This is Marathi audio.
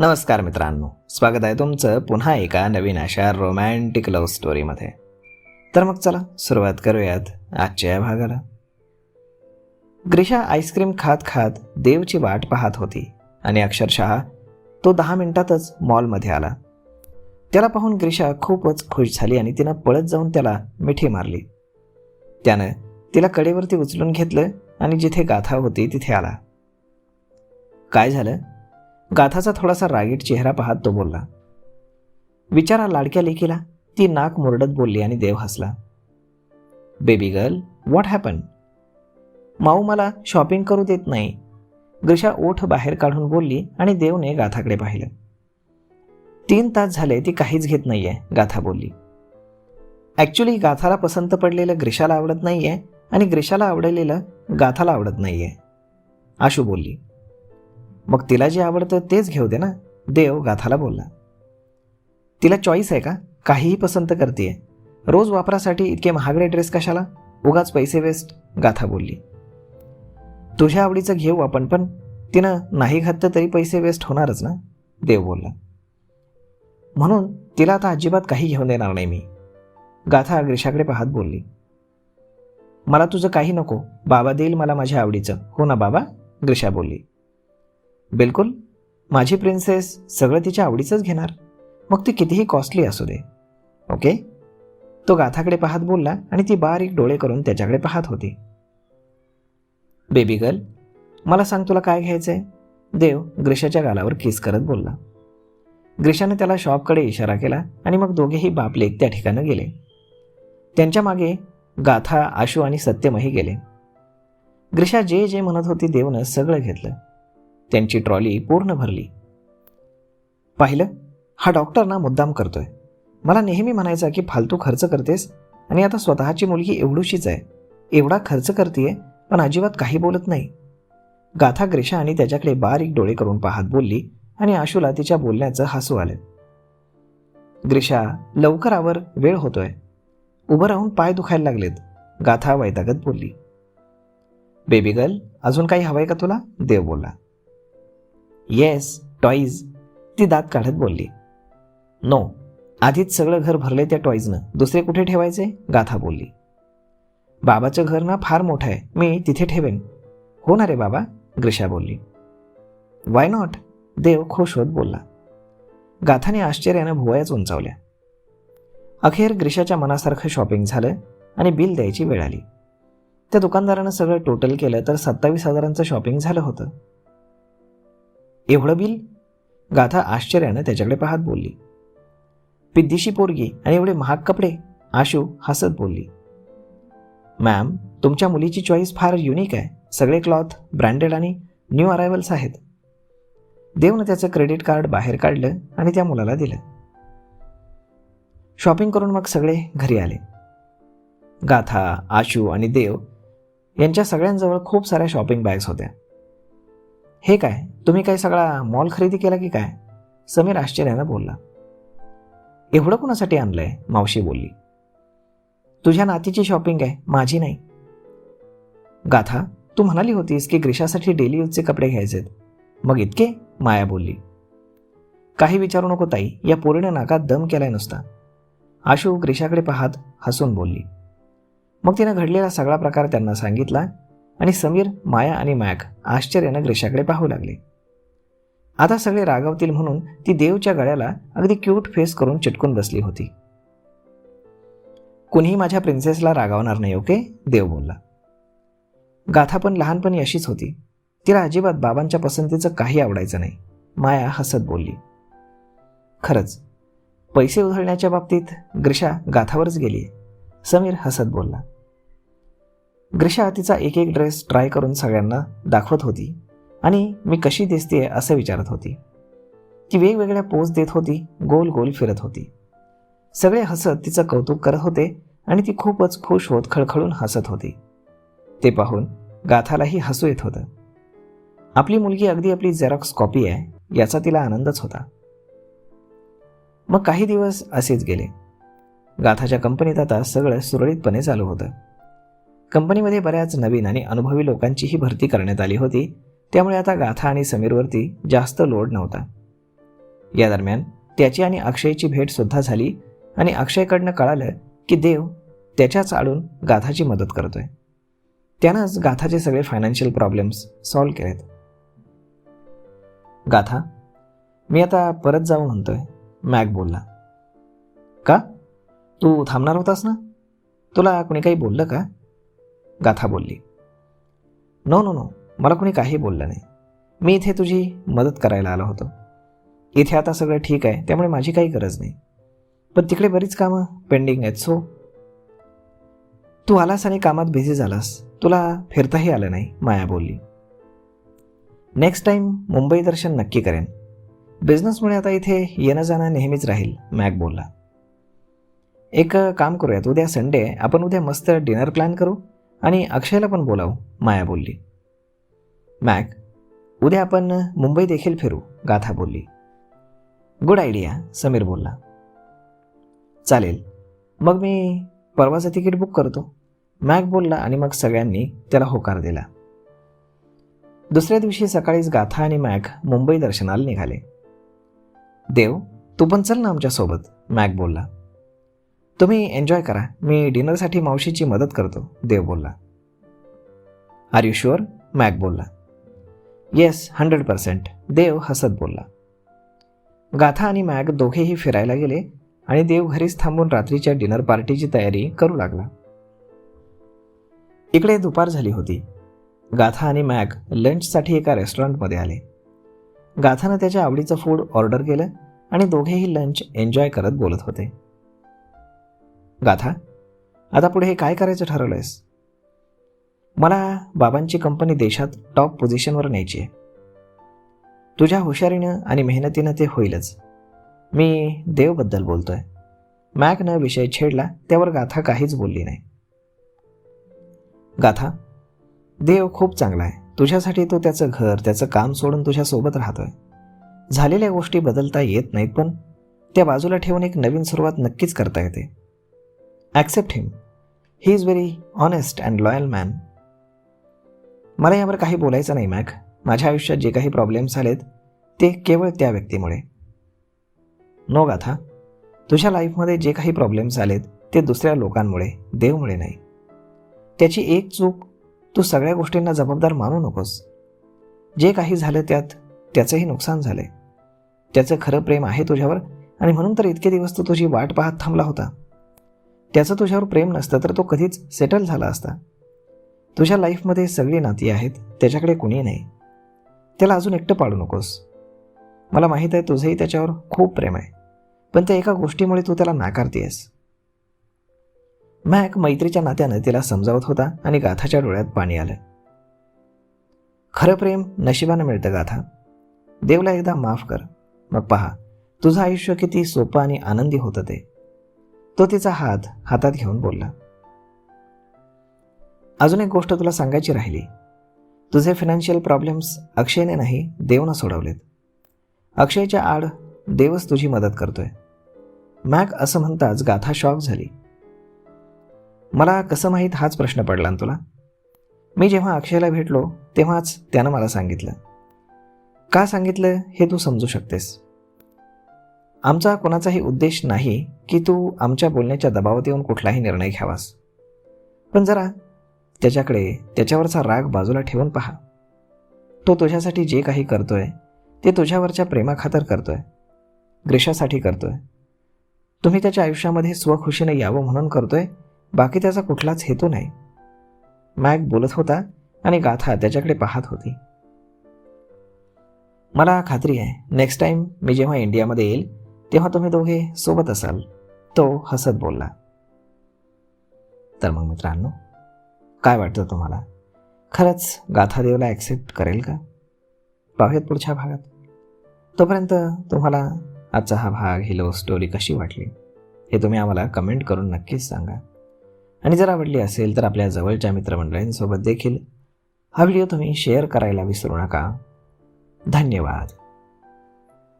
नमस्कार मित्रांनो, स्वागत आहे तुमचं पुन्हा एका नवीन अशा रोमॅन्टिक लव्ह स्टोरीमध्ये. तर मग चला सुरुवात करूयात आजच्या या भागाला. ग्रीशा आईस्क्रीम खात खात देवची वाट पाहत होती आणि अक्षरशः तो 10 मिनिटातच मॉलमध्ये आला. त्याला पाहून ग्रीशा खूपच खुश झाली आणि तिनं पळत जाऊन त्याला मिठी मारली. त्यानं तिला कडेवरती उचलून घेतलं आणि जिथे गाथा होती तिथे आला. काय झालं? गाथाचा थोडासा रागीट चेहरा पाहत तो बोलला. विचारा लाडक्या लेकीला, ती नाक मुरडत बोलली आणि देव हसला. Baby girl, what happen? माऊ मला शॉपिंग करू देत नाही, ग्रीशा ओठ बाहेर काढून बोलली आणि देवने गाथाकडे पाहिलं. 3 तास झाले ती काहीच घेत नाहीये, गाथा बोलली. ॲक्च्युली गाथाला पसंत पडलेलं ग्रीशाला आवडत नाहीये आणि ग्रीशाला आवडलेलं गाथाला आवडत नाहीये, आशू बोलली. मग तिला जे आवडतं तेच घेऊ दे ना, देव गाथाला बोलला. तिला चॉईस आहे का? काहीही पसंत करतेय. रोज वापरासाठी इतके महागडे ड्रेस कशाला? उगाच पैसे वेस्ट, गाथा बोलली. तुझ्या आवडीचं घेऊ आपण, पण तिनं नाही घातलं तरी पैसे वेस्ट होणारच ना, देव बोलला. म्हणून तिला आता अजिबात काही घेऊन देणार नाही मी, गाथा ग्रीशाकडे पाहत बोलली. मला तुझं काही नको, बाबा देईल मला माझ्या आवडीचं, हो ना बाबा, ग्रीशा बोलली. बिलकुल, माझी प्रिन्सेस सगळं तिच्या आवडीचंच घेणार, मग ती कितीही कॉस्टली असू दे, ओके, तो गाथाकडे पाहत बोलला आणि ती बारीक डोळे करून त्याच्याकडे पाहत होती. बेबी गर्ल, मला सांग तुला काय घ्यायचंय, देव ग्रीशाच्या गालावर किस करत बोलला. ग्रीशाने त्याला शॉपकडे इशारा केला आणि मग दोघेही बापलेक त्या ठिकाणी गेले. त्यांच्या मागे गाथा, आशू आणि सत्यमही गेले. ग्रीशा जे जे म्हणत होती देवनं सगळं घेतलं. त्यांची ट्रॉली पूर्ण भरली. पाहिलं, हा डॉक्टर ना मुद्दाम करतोय. मला नेहमी म्हणायचा की फालतू खर्च करतेस आणि आता स्वतःची मुलगी एवढूशीच आहे, एवढा खर्च करतेय पण अजिबात काही बोलत नाही, गाथा ग्रीशा आणि त्याच्याकडे बारीक डोळे करून पाहत बोलली आणि आशूला तिच्या बोलण्याचं हसू आलं. ग्रीशा, लवकर आवर, वेळ होतोय, उभं राहून पाय दुखायला लागलेत, गाथा वैतागत बोलली. बेबी गर्ल, अजून काही हवंय का तुला, देव बोलला. येस, टॉईज, ती दात काढत बोलली. नो, आधीच सगळं घर भरले त्या टॉईजनं, दुसरे कुठे ठेवायचे, गाथा बोलली. बाबाचं घर ना फार मोठं आहे, मी तिथे ठेवेन, हो ना रे बाबा, ग्रीशा बोलली. वाय नॉट, देव खुश होत बोलला. गाथाने आश्चर्यानं भुवयाच उंचावल्या. अखेर ग्रीशाच्या मनासारखं शॉपिंग झालं आणि बिल द्यायची वेळ आली. त्या दुकानदारानं सगळं टोटल केलं तर 27,000चं शॉपिंग झालं होतं. एवढं बिल? गाथा आश्चर्यानं त्याच्याकडे पाहत बोलली. पिद्दीशी पोरगी आणि एवढे महाग कपडे, आशू हसत बोलली. मॅम, तुमच्या मुलीची चॉईस फार युनिक आहे, सगळे क्लॉथ ब्रँडेड आणि न्यू अरायवल्स आहेत. देवनं त्याचं क्रेडिट कार्ड बाहेर काढलं आणि त्या मुलाला दिलं. शॉपिंग करून मग सगळे घरी आले. गाथा, आशू आणि देव यांच्या सगळ्यांजवळ खूप साऱ्या शॉपिंग बॅग्स होत्या. हे काय, तुम्ही काय सगळा मॉल खरेदी केला की काय, समीर आश्चर्यानं बोलला. एवढं कुणासाठी आणलंय, मावशी बोलली. तुझ्या नातीची शॉपिंग आहे, माझी नाही. गाथा, तू म्हणाली होतीस की ग्रीशासाठी डेली यूजचे कपडे घ्यायचेत, मग इतके, माया बोलली. काही विचारू नको ताई, या पोरीनं नाकात दम केलाय नुसता, आशू ग्रीशाकडे पाहत हसून बोलली. मग तिनं घडलेला सगळा प्रकार त्यांना सांगितला आणि समीर, माया आणि मॅक आश्चर्यानं ग्रीशाकडे पाहू लागले. आता सगळे रागावतील म्हणून ती देवच्या गळ्याला अगदी क्यूट फेस करून चिटकून बसली होती. कुणीही माझ्या प्रिन्सेसला रागावणार नाही, ओके, देव बोलला. गाथा पण लहानपणी अशीच होती, तिला अजिबात बाबांच्या पसंतीचं काही आवडायचं नाही, माया हसत बोलली. खरंच, पैसे उधळण्याच्या बाबतीत ग्रीशा गाथावरच गेली, समीर हसत बोलला. ग्रीशा तिचा एक एक ड्रेस ट्राय करून सगळ्यांना दाखवत होती आणि मी कशी दिसतेय असं विचारत होती. ती वेगवेगळ्या पोज देत होती, गोल गोल फिरत होती. सगळे हसत तिचं कौतुक करत होते आणि ती खूपच खुश होत खळखळून हसत होती. ते पाहून गाथालाही हसू येत होतं. आपली मुलगी अगदी आपली झेरॉक्स कॉपी आहे याचा तिला आनंदच होता. मग काही दिवस असेच गेले. गाथाच्या कंपनीत आता सगळं सुरळीतपणे चालू होतं. कंपनीमध्ये बऱ्याच नवीन आणि अनुभवी लोकांचीही भरती करण्यात आली होती, त्यामुळे आता गाथा आणि समीरवरती जास्त लोड नव्हता. या दरम्यान त्याची आणि अक्षयची भेटसुद्धा झाली आणि अक्षयकडनं कळालं की देव त्याच्याच आडून गाथाची मदत करतोय. त्यानंच गाथाचे सगळे फायनान्शियल प्रॉब्लेम्स सॉल्व्ह केलेत. गाथा, मी आता परत जाऊ म्हणतोय, मॅक बोलला. का? तू थांबणार होतास ना? तुला कोणी काही बोललं का? गाथा बोलली. नो नो नो, मला कोणी काही बोललं नाही. मी इथे तुझी मदत करायला आलो होतो. इथे आता सगळं ठीक आहे, त्यामुळे माझी काही गरज नाही. पण तिकडे बरीच कामं पेंडिंग आहेत. सो तू आलास आणि कामात बिझी झालास, तुला फिरताही आलं नाही, माया बोलली. नेक्स्ट टाईम मुंबई दर्शन नक्की करेन. बिझनेसमुळे आता इथे येणं जाणं नेहमीच राहील, मॅक बोलला. एक काम करूयात, उद्या संडे आहे, आपण उद्या मस्त डिनर प्लॅन करू आणि अक्षयला पण बोलावू, माया बोलली. मॅक, उद्या आपण मुंबई देखील फिरू, गाथा बोलली. गुड आयडिया, समीर बोलला. चालेल, मग मी परवाचं तिकीट बुक करतो, मॅक बोलला आणि मग सगळ्यांनी त्याला होकार दिला. दुसऱ्या दिवशी सकाळीच गाथा आणि मॅक मुंबई दर्शनाला निघाले. देव, तू पण चल ना आमच्यासोबत, मॅक बोलला. तुम्ही एन्जॉय करा, मी डिनरसाठी मावशीची मदत करतो, देव बोलला. Are you sure? मॅक बोलला. येस, 100%, देव हसत बोलला. गाथा आणि मॅक दोघेही फिरायला गेले आणि देव घरीच थांबून रात्रीच्या डिनर पार्टीची तयारी करू लागला. इकडे दुपार झाली होती. गाथा आणि मॅक लंचसाठी एका रेस्टॉरंटमध्ये आले. गाथानं त्याच्या आवडीचं फूड ऑर्डर केलं आणि दोघेही लंच एन्जॉय करत बोलत होते. गाथा, आता पुढे हे काय करायचं ठरवलंयस? मला बाबांची कंपनी देशात टॉप पोझिशनवर न्यायची आहे. तुझ्या हुशारीनं आणि मेहनतीनं ते होईलच. मी देवबद्दल बोलतोय. मॅकनं विषय छेडला, त्यावर गाथा काहीच बोलली नाही. गाथा, देव खूप चांगला आहे. तुझ्यासाठी तो त्याचं घर, त्याचं काम सोडून तुझ्यासोबत राहतोय. झालेल्या गोष्टी बदलता येत नाहीत, पण त्या बाजूला ठेवून एक नवीन सुरुवात नक्कीच करता येते. Accept him. He is very honest and loyal man. मला यावर काही बोलायचं नाही मॅक. माझ्या आयुष्यात जे काही प्रॉब्लेम्स आलेत ते केवळ त्या व्यक्तीमुळे. नो गाथा, तुझ्या लाईफमध्ये जे काही प्रॉब्लेम्स आलेत ते दुसऱ्या लोकांमुळे, देवमुळे नाही. त्याची एक चूक तू सगळ्या गोष्टींना जबाबदार मानू नकोस. जे काही झालं त्यात त्याचंही नुकसान झालंय. त्याचं खरं प्रेम आहे तुझ्यावर आणि म्हणून तर इतके दिवस तू तुझी वाट पाहत थांबला होता. त्याचं तुझ्यावर प्रेम नसतं तर तो कधीच सेटल झाला असता. तुझ्या लाईफमध्ये सगळी नाती आहेत, त्याच्याकडे कुणी नाही. त्याला अजून एकटं पाडू नकोस. मला माहीत आहे तुझंही त्याच्यावर खूप प्रेम आहे, पण त्या एका गोष्टीमुळे तू त्याला नाकारतेस. मॅक मैत्रीच्या नात्यानं तिला समजावत होता आणि गाथाच्या डोळ्यात पाणी आलं. खरं प्रेम नशिबानं मिळतं गाथा. देवला एकदा माफ कर, मग पहा तुझं आयुष्य किती सोपं आणि आनंदी होतं ते. तो तिचा हात हातात घेऊन बोलला. अजून एक गोष्ट तुला सांगायची राहिली. तुझे फायनान्शियल प्रॉब्लेम्स अक्षयने नाही, देवनं सोडवलेत. अक्षयच्या आड देवच तुझी मदत करतोय. मॅक असं म्हणताच गाथा शॉक झाली. मला कसं माहीत हाच प्रश्न पडला ना तुला? मी जेव्हा अक्षयला भेटलो तेव्हाच त्यानं मला सांगितलं. का सांगितलं हे तू समजू शकतेस. आमचा कोणाचाही उद्देश नाही की तू आमच्या बोलण्याच्या दबावात येऊन कुठलाही निर्णय घ्यावास. पण जरा त्याच्याकडे त्याच्यावरचा राग बाजूला ठेवून पहा. तो तुझ्यासाठी जे काही करतोय ते तुझ्यावरच्या प्रेमाखातर करतोय, ग्रीशासाठी करतोय. तुम्ही त्याच्या आयुष्यामध्ये स्वखुशीने यावं म्हणून करतोय, बाकी त्याचा कुठलाच हेतू नाही. मॅक बोलत होता आणि गाथा त्याच्याकडे पाहत होती. मला खात्री आहे नेक्स्ट टाईम मी जेव्हा इंडियामध्ये येईल तेव्हा तुम्ही दोघे सोबत असाल, तो हसत बोलला. तर मग मित्रांनो, काय वाटतं तुम्हाला? खरंच गाथा देवला ॲक्सेप्ट करेल का? पाहूयात पुढच्या भागात. तोपर्यंत तुम्हाला आजचा हा भाग, ही लव्ह स्टोरी कशी वाटली हे तुम्ही आम्हाला कमेंट करून नक्कीच सांगा. आणि जर आवडली असेल तर आपल्या जवळच्या मित्रमंडळींसोबत देखील हा व्हिडिओ तुम्ही शेअर करायला विसरू नका. धन्यवाद.